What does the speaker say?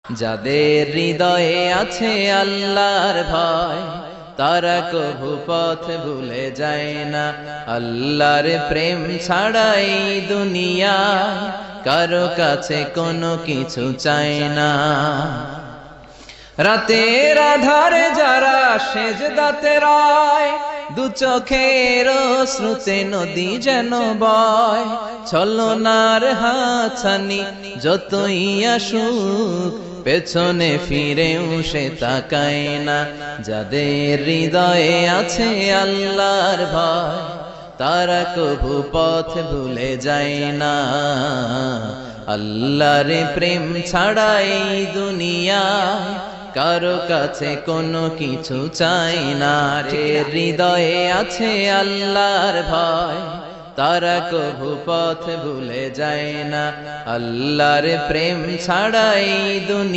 যাদের হৃদয়ে আছে আল্লাহর ভয়, তারা কভু পথ ভুলে যায় না। আল্লাহর প্রেম ছাড়া এই দুনিয়ায় কারো কাছে কোনো কিছু চায় না। রাতের আধারে যারা সেজদাতে রয়, দু চোখের শ্রুতে নদী যেন বয়। ছলনার হাতছানি যতই আসুক, পেছনে ফিরেও সে তাকায় না। যাদের হৃদয়ে আছে আল্লাহর ভয়, তারা কভু পথ ভুলে যায় না। আল্লাহর প্রেম ছাড়া এই দুনিয়ায় কারো কাছে কোনো কিছু চাই না। যে হৃদয়ে আছে আল্লাহর ভয়, তারা কভু পথ ভুলে যায় না। আল্লাহর প্রেম ছাড়া এই দুনিয়া